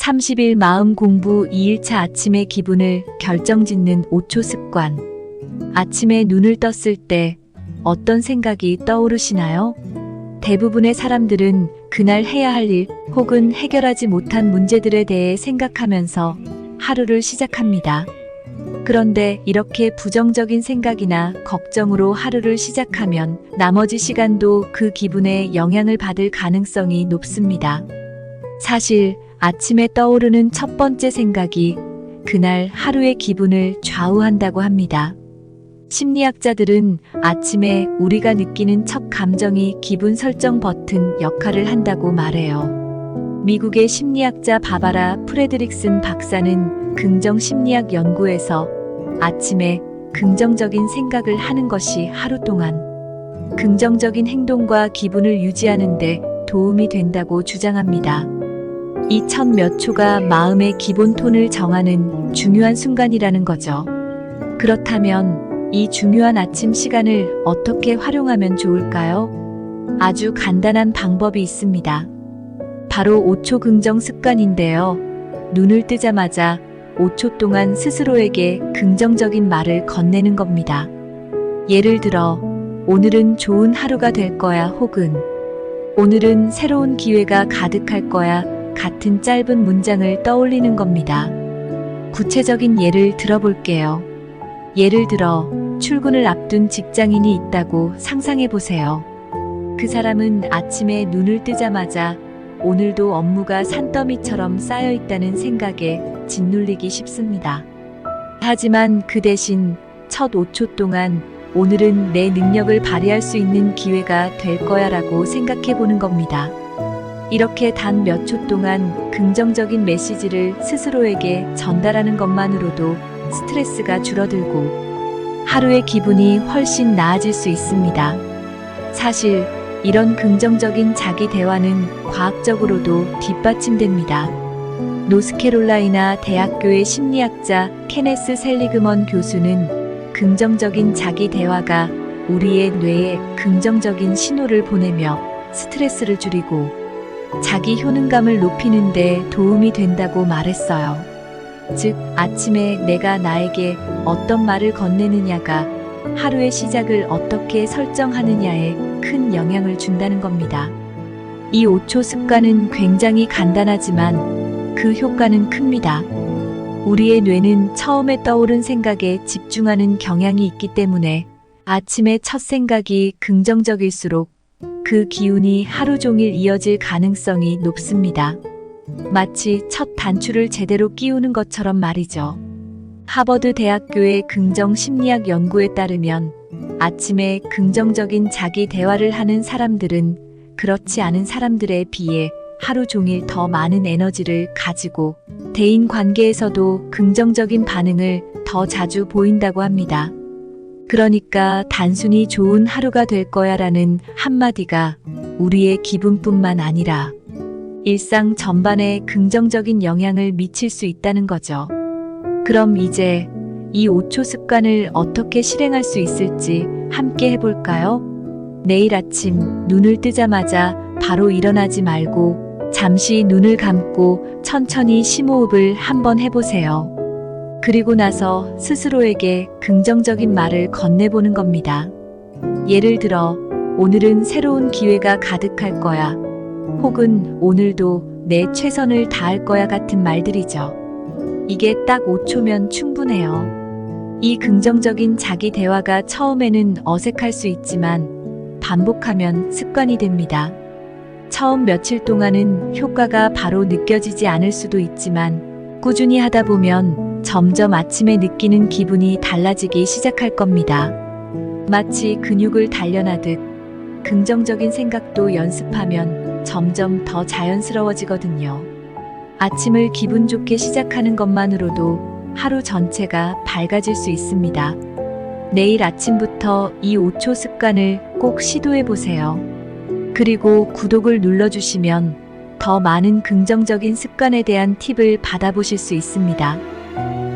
30일 마음 공부 2일차 아침의 기분을 결정짓는 5초 습관. 아침에 눈을 떴을 때 어떤 생각이 떠오르시나요? 대부분의 사람들은 그날 해야 할 일 혹은 해결하지 못한 문제들에 대해 생각하면서 하루를 시작합니다. 그런데 이렇게 부정적인 생각이나 걱정으로 하루를 시작하면 나머지 시간도 그 기분에 영향을 받을 가능성이 높습니다. 사실 아침에 떠오르는 첫 번째 생각이 그날 하루의 기분을 좌우한다고 합니다. 심리학자들은 아침에 우리가 느끼는 첫 감정이 기분 설정 버튼 역할을 한다고 말해요. 미국의 심리학자 바바라 프레드릭슨 박사는 긍정 심리학 연구에서 아침에 긍정적인 생각을 하는 것이 하루 동안 긍정적인 행동과 기분을 유지하는 데 도움이 된다고 주장합니다. 이 첫 몇 초가 마음의 기본 톤을 정하는 중요한 순간이라는 거죠. 그렇다면 이 중요한 아침 시간을 어떻게 활용하면 좋을까요? 아주 간단한 방법이 있습니다. 바로 5초 긍정 습관인데요. 눈을 뜨자마자 5초 동안 스스로에게 긍정적인 말을 건네는 겁니다. 예를 들어, 오늘은 좋은 하루가 될 거야 혹은 오늘은 새로운 기회가 가득할 거야 같은 짧은 문장을 떠올리는 겁니다. 구체적인 예를 들어볼게요. 예를 들어, 출근을 앞둔 직장인이 있다고 상상해 보세요. 그 사람은 아침에 눈을 뜨자마자 오늘도 업무가 산더미처럼 쌓여 있다는 생각에 짓눌리기 쉽습니다. 하지만 그 대신 첫 5초 동안 오늘은 내 능력을 발휘할 수 있는 기회가 될 거야 라고 생각해 보는 겁니다. 이렇게 단 몇 초 동안 긍정적인 메시지를 스스로에게 전달하는 것만으로도 스트레스가 줄어들고 하루의 기분이 훨씬 나아질 수 있습니다. 사실 이런 긍정적인 자기 대화는 과학적으로도 뒷받침됩니다. 노스캐롤라이나 대학교의 심리학자 케네스 셀리그먼 교수는 긍정적인 자기 대화가 우리의 뇌에 긍정적인 신호를 보내며 스트레스를 줄이고 자기 효능감을 높이는 데 도움이 된다고 말했어요. 즉, 아침에 내가 나에게 어떤 말을 건네느냐가 하루의 시작을 어떻게 설정하느냐에 큰 영향을 준다는 겁니다. 이 5초 습관은 굉장히 간단하지만 그 효과는 큽니다. 우리의 뇌는 처음에 떠오른 생각에 집중하는 경향이 있기 때문에 아침의 첫 생각이 긍정적일수록 그 기운이 하루 종일 이어질 가능성이 높습니다. 마치 첫 단추를 제대로 끼우는 것처럼 말이죠. 하버드 대학교의 긍정 심리학 연구에 따르면 아침에 긍정적인 자기 대화를 하는 사람들은 그렇지 않은 사람들에 비해 하루 종일 더 많은 에너지를 가지고 대인 관계에서도 긍정적인 반응을 더 자주 보인다고 합니다. 그러니까 단순히 좋은 하루가 될 거야 라는 한마디가 우리의 기분뿐만 아니라 일상 전반에 긍정적인 영향을 미칠 수 있다는 거죠. 그럼 이제 이 5초 습관을 어떻게 실행할 수 있을지 함께 해볼까요? 내일 아침 눈을 뜨자마자 바로 일어나지 말고 잠시 눈을 감고 천천히 심호흡을 한번 해보세요. 그리고 나서 스스로에게 긍정적인 말을 건네보는 겁니다. 예를 들어, 오늘은 새로운 기회가 가득할 거야. 혹은 오늘도 내 최선을 다할 거야 같은 말들이죠. 이게 딱 5초면 충분해요. 이 긍정적인 자기 대화가 처음에는 어색할 수 있지만 반복하면 습관이 됩니다. 처음 며칠 동안은 효과가 바로 느껴지지 않을 수도 있지만 꾸준히 하다 보면 점점 아침에 느끼는 기분이 달라지기 시작할 겁니다. 마치 근육을 단련하듯 긍정적인 생각도 연습하면 점점 더 자연스러워지거든요. 아침을 기분 좋게 시작하는 것만으로도 하루 전체가 밝아질 수 있습니다. 내일 아침부터 이 5초 습관을 꼭 시도해 보세요. 그리고 구독을 눌러주시면 더 많은 긍정적인 습관에 대한 팁을 받아보실 수 있습니다.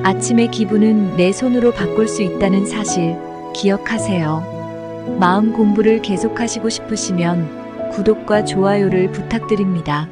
아침의 기분은 내 손으로 바꿀 수 있다는 사실 기억하세요. 마음 공부를 계속하시고 싶으시면 구독과 좋아요를 부탁드립니다.